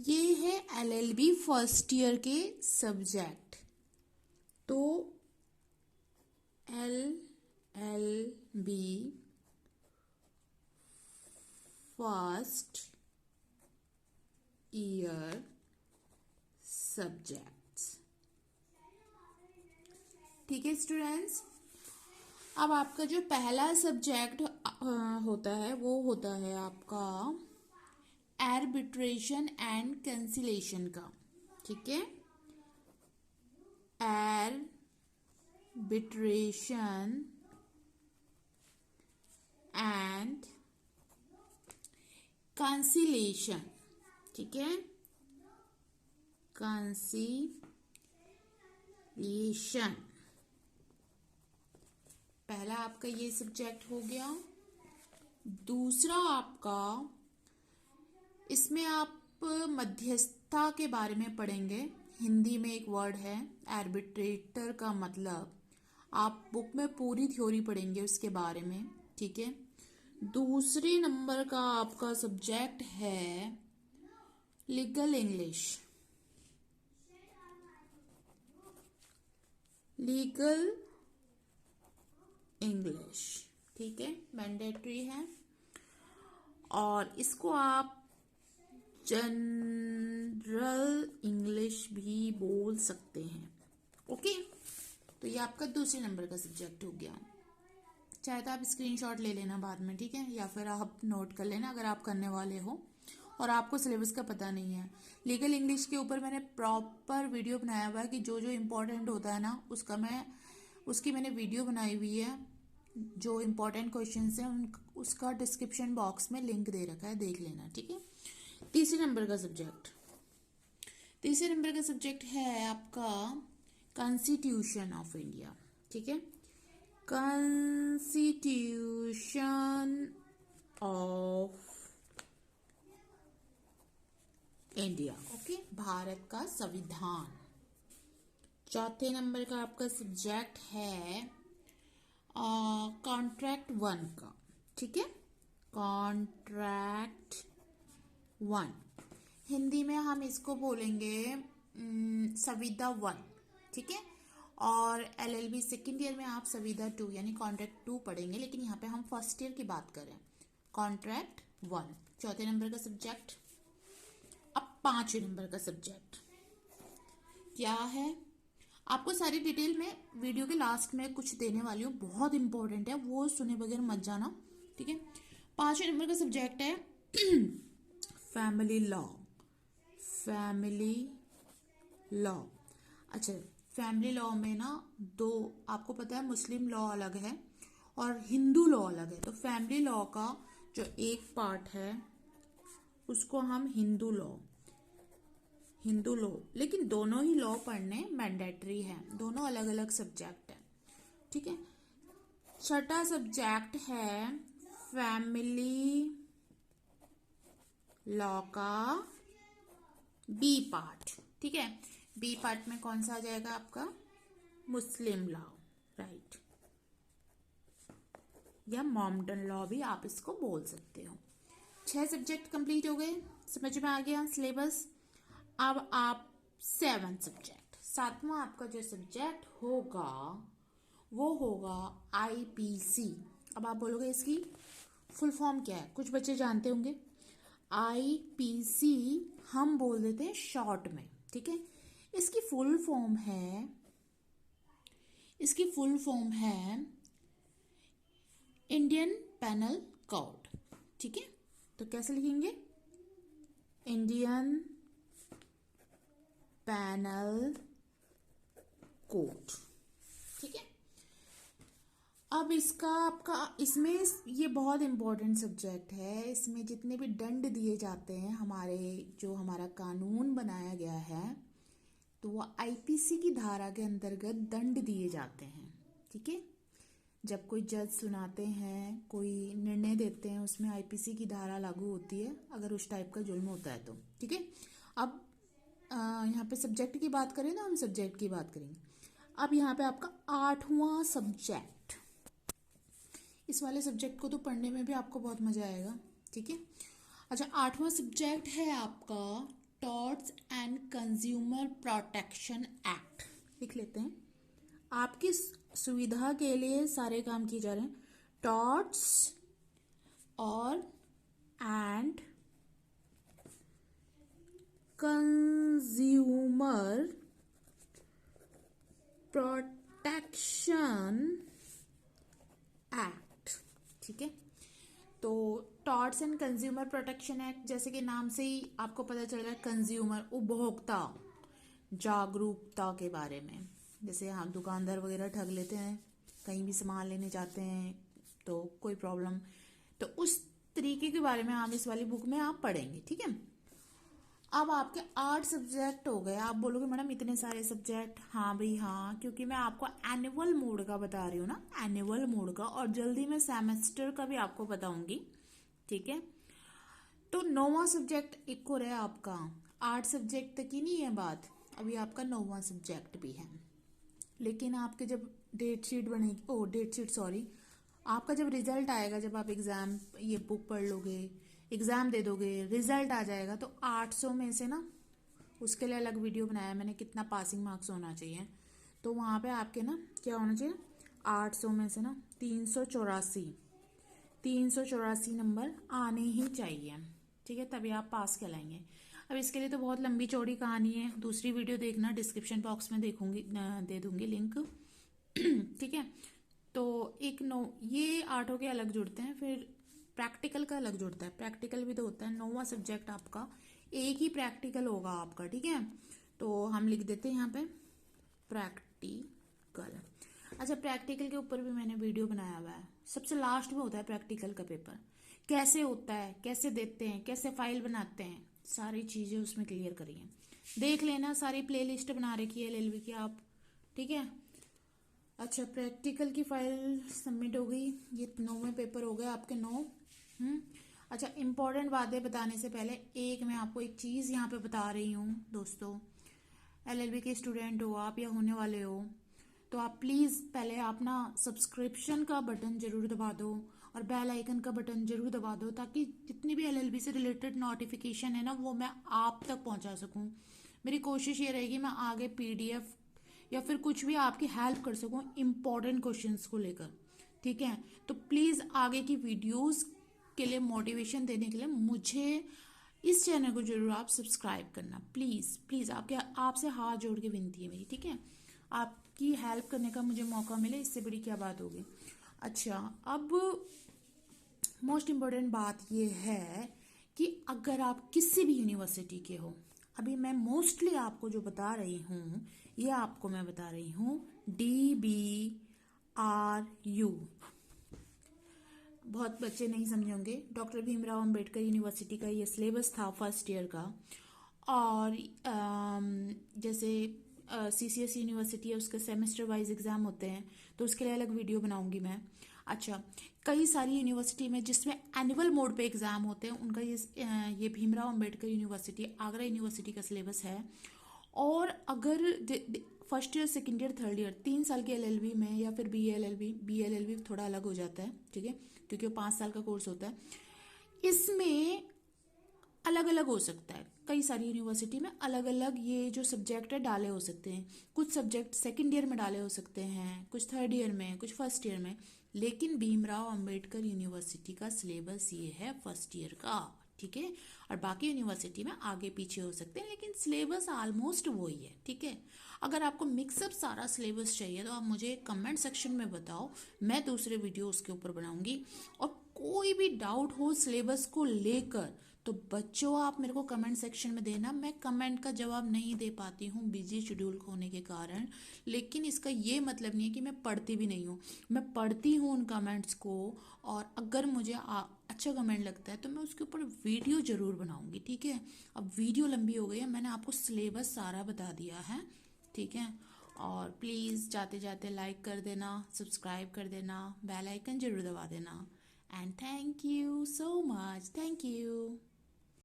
ये है LLB first year के सब्जेक्ट। तो एलएलबी फर्स्ट ईयर सब्जेक्ट्स। ठीक है स्टूडेंट्स, अब आपका जो पहला सब्जेक्ट होता है वो होता है आपका आर्बिट्रेशन एंड कैंसिलेशन का। ठीक है, आर्बिट्रेशन एंड कैंसिलेशन। ठीक है, कैंसिलेशन पहला आपका ये सब्जेक्ट हो गया। दूसरा आपका, इसमें आप मध्यस्थता के बारे में पढ़ेंगे। हिंदी में एक वर्ड है आर्बिट्रेटर का मतलब, आप बुक में पूरी थ्योरी पढ़ेंगे उसके बारे में। ठीक है, दूसरे नंबर का आपका सब्जेक्ट है लीगल इंग्लिश। लीगल इंग्लिश, ठीक है, मैंडेटरी है और इसको आप जनरल इंग्लिश भी बोल सकते हैं। ओके, तो ये आपका दूसरे नंबर का सब्जेक्ट हो गया। चाहे तो आप स्क्रीनशॉट ले लेना बाद में, ठीक है, या फिर आप नोट कर लेना अगर आप करने वाले हो और आपको सिलेबस का पता नहीं है। लीगल इंग्लिश के ऊपर मैंने प्रॉपर वीडियो बनाया हुआ है कि जो जो इम्पोर्टेंट होता है ना उसकी मैंने वीडियो बनाई हुई है। जो इम्पोर्टेंट क्वेश्चंस हैं उसका डिस्क्रिप्शन बॉक्स में लिंक दे रखा है, देख लेना। ठीक है, तीसरे नंबर का सब्जेक्ट है आपका कॉन्स्टिट्यूशन ऑफ इंडिया। ठीक है, constitution of India. Okay, Bharat का संविधान। चौथे नंबर का आपका सब्जेक्ट है कॉन्ट्रैक्ट 1 का। ठीक है, कॉन्ट्रैक्ट 1 हिंदी में हम इसको बोलेंगे संविदा 1। ठीक है, और एलएलबी सेकेंड ईयर में आप संविदा 2 यानी कॉन्ट्रैक्ट 2 पढ़ेंगे, लेकिन यहाँ पे हम फर्स्ट ईयर की बात करें। कॉन्ट्रैक्ट 1 चौथे नंबर का सब्जेक्ट। अब पांचवें नंबर का सब्जेक्ट क्या है, आपको सारी डिटेल में वीडियो के लास्ट में कुछ देने वाली हूँ, बहुत इंपॉर्टेंट है, वो सुने बगैर मत जाना। ठीक है, पांचवें नंबर का सब्जेक्ट है फैमिली लॉ। फैमिली लॉ, अच्छा, फैमिली लॉ में ना दो, आपको पता है मुस्लिम लॉ अलग है और हिंदू लॉ अलग है। तो फैमिली लॉ का जो एक पार्ट है उसको हम हिंदू लॉ, लेकिन दोनों ही लॉ पढ़ने मैंडेटरी है, दोनों अलग अलग सब्जेक्ट है। ठीक है, छठा सब्जेक्ट है फैमिली लॉ का बी पार्ट। ठीक है, बी पार्ट में कौन सा आ जाएगा आपका मुस्लिम लॉ, राइट, या मॉमडन लॉ भी आप इसको बोल सकते हो। 6 सब्जेक्ट कंप्लीट हो गए, समझ में आ गया सिलेबस। अब आप 7 सब्जेक्ट, सातवां आपका जो सब्जेक्ट होगा वो होगा आईपीसी। अब आप बोलोगे इसकी फुल फॉर्म क्या है, कुछ बच्चे जानते होंगे। आईपीसी हम बोल देते हैं शॉर्ट में। ठीक है, इसकी फुल फॉर्म है इंडियन पैनल कोड। ठीक है, तो कैसे लिखेंगे, इंडियन पैनल कोड। ठीक है, अब इसका आपका इसमें ये बहुत इंपॉर्टेंट सब्जेक्ट है। इसमें जितने भी दंड दिए जाते हैं, हमारा कानून बनाया गया है, तो वो आईपीसी की धारा के अंतर्गत दंड दिए जाते हैं। ठीक है, जब कोई जज सुनाते हैं, कोई निर्णय देते हैं, उसमें आईपीसी की धारा लागू होती है अगर उस टाइप का जुल्म होता है तो। ठीक है, अब यहाँ पे सब्जेक्ट की बात करें ना, हम सब्जेक्ट की बात करेंगे। अब यहाँ पे आपका 8वां सब्जेक्ट, इस वाले सब्जेक्ट को तो पढ़ने में भी आपको बहुत मजा आएगा। ठीक है, अच्छा, 8वां सब्जेक्ट है आपका torts and consumer protection act लिख लेते हैं। आपकी सुविधा के लिए सारे काम किए जा रहे हैं। टॉर्ट्स और एंड कंज्यूमर प्रोटेक्शन एक्ट, ठीक है। तो torts and consumer protection act, जैसे कि नाम से ही आपको पता चल रहा है, कंज्यूमर उपभोक्ता जागरूकता के बारे में। जैसे हम दुकानदार वगैरह ठग लेते हैं, कहीं भी सामान लेने जाते हैं तो कोई प्रॉब्लम, तो उस तरीके के बारे में हम इस वाली बुक में आप पढ़ेंगे, ठीक है। अब आपके 8 सब्जेक्ट हो गए। आप बोलोगे मैडम इतने सारे सब्जेक्ट। हाँ भाई हाँ, क्योंकि मैं आपको एनुअल मोड का बता रही हूँ ना, एनुअल मोड का, और जल्दी मैं सेमेस्टर का भी आपको बताऊंगी, ठीक है। तो 9वां सब्जेक्ट एक और है आपका। 8 सब्जेक्ट तक ही नहीं है बात, अभी आपका 9वां सब्जेक्ट भी है। लेकिन आपके जब डेट शीट बनेगी, डेट शीट सॉरी, आपका जब रिजल्ट आएगा, जब आप एग्ज़ाम ये बुक पढ़ लोगे, एग्ज़ाम दे दोगे, रिजल्ट आ जाएगा, तो 800 में से ना, उसके लिए अलग वीडियो बनाया मैंने, कितना पासिंग मार्क्स होना चाहिए। तो वहाँ पे आपके ना क्या होना चाहिए, 800 में से ना 384 नंबर आने ही चाहिए, ठीक है, तभी आप पास कहलाएंगे। अब इसके लिए तो बहुत लंबी चौड़ी कहानी है, दूसरी वीडियो देखना, डिस्क्रिप्शन बॉक्स में दे दूंगी लिंक, ठीक है। तो ये 8 के अलग जुड़ते हैं, फिर प्रैक्टिकल का अलग जुड़ता है। प्रैक्टिकल भी तो होता है, 9वां सब्जेक्ट आपका एक ही प्रैक्टिकल होगा आपका, ठीक है। तो हम लिख देते हैं यहाँ पे प्रैक्टिकल। अच्छा, प्रैक्टिकल के ऊपर भी मैंने वीडियो बनाया हुआ है, सबसे लास्ट में होता है प्रैक्टिकल का पेपर, कैसे होता है, कैसे देते हैं, कैसे फाइल बनाते हैं, सारी चीज़ें उसमें क्लियर करिए, देख लेना, सारी प्लेलिस्ट बना रखी है एलएलबी की आप, ठीक है। अच्छा, प्रैक्टिकल की फाइल सबमिट हो गई, ये 9वें पेपर हो गए आपके 9। अच्छा, इम्पोर्टेंट बातें बताने से पहले मैं आपको एक चीज़ यहाँ पे बता रही हूँ दोस्तों, एलएलबी के स्टूडेंट हो आप या होने वाले हो, तो आप प्लीज़ पहले आप ना सब्सक्रिप्शन का बटन जरूर दबा दो और बेल आइकन का बटन जरूर दबा दो, ताकि जितनी भी एलएलबी से रिलेटेड नोटिफिकेशन है ना, वो मैं आप तक पहुँचा सकूँ। मेरी कोशिश ये रहेगी मैं आगे पीडीएफ या फिर कुछ भी आपकी हेल्प कर सकूं इम्पोर्टेंट क्वेश्चंस को लेकर, ठीक है। तो प्लीज़ आगे की वीडियोस के लिए मोटिवेशन देने के लिए मुझे इस चैनल को जरूर आप सब्सक्राइब करना, प्लीज़ प्लीज़, आपसे हाथ जोड़ के विनती है मेरी, ठीक है। आपकी हेल्प करने का मुझे मौका मिले, इससे बड़ी क्या बात होगी। अच्छा, अब मोस्ट इम्पोर्टेंट बात ये है कि अगर आप किसी भी यूनिवर्सिटी के हो, अभी मैं मोस्टली आपको जो बता रही हूँ, ये आपको मैं बता रही हूँ DBRU, बहुत बच्चे नहीं समझे होंगे, डॉक्टर भीमराव अंबेडकर यूनिवर्सिटी का ये सिलेबस था फर्स्ट ईयर का। और जैसे CCS यूनिवर्सिटी है, उसके सेमेस्टर वाइज एग्ज़ाम होते हैं, तो उसके लिए अलग वीडियो बनाऊंगी मैं। अच्छा, कई सारी यूनिवर्सिटी में जिसमें एनुअल मोड पे एग्ज़ाम होते हैं, उनका ये भीमराव अंबेडकर यूनिवर्सिटी, आगरा यूनिवर्सिटी का सिलेबस है। और अगर first year, second year, third year, 3 साल के एलएलबी में, या फिर BA-LLB थोड़ा अलग हो जाता है, ठीक है, क्योंकि वो 5 साल का कोर्स होता है, इसमें अलग अलग हो सकता है। कई सारी यूनिवर्सिटी में अलग अलग ये जो सब्जेक्ट है डाले हो सकते हैं, कुछ सब्जेक्ट सेकेंड ईयर में डाले हो सकते हैं, कुछ थर्ड ईयर में, कुछ फर्स्ट ईयर में, लेकिन भीमराव अंबेडकर यूनिवर्सिटी का सिलेबस ये है फर्स्ट ईयर का, ठीक है। और बाकी यूनिवर्सिटी में आगे पीछे हो सकते हैं, लेकिन सिलेबस ऑलमोस्ट वही है, ठीक है। अगर आपको मिक्सअप सारा सिलेबस चाहिए तो आप मुझे कमेंट सेक्शन में बताओ, मैं दूसरे वीडियो उसके ऊपर बनाऊंगी। और कोई भी डाउट हो सिलेबस को लेकर तो बच्चों आप मेरे को कमेंट सेक्शन में देना, मैं कमेंट का जवाब नहीं दे पाती हूँ बिजी शेड्यूल होने के कारण, लेकिन इसका ये मतलब नहीं है कि मैं पढ़ती भी नहीं हूँ, मैं पढ़ती हूँ उन कमेंट्स को, और अगर मुझे अच्छा कमेंट लगता है तो मैं उसके ऊपर वीडियो ज़रूर बनाऊँगी, ठीक है। अब वीडियो लंबी हो गई है, मैंने आपको सिलेबस सारा बता दिया है, ठीक है। और प्लीज़ जाते जाते लाइक कर देना, सब्सक्राइब कर देना, बेल आइकन जरूर दबा देना, and thank you so much, thank you.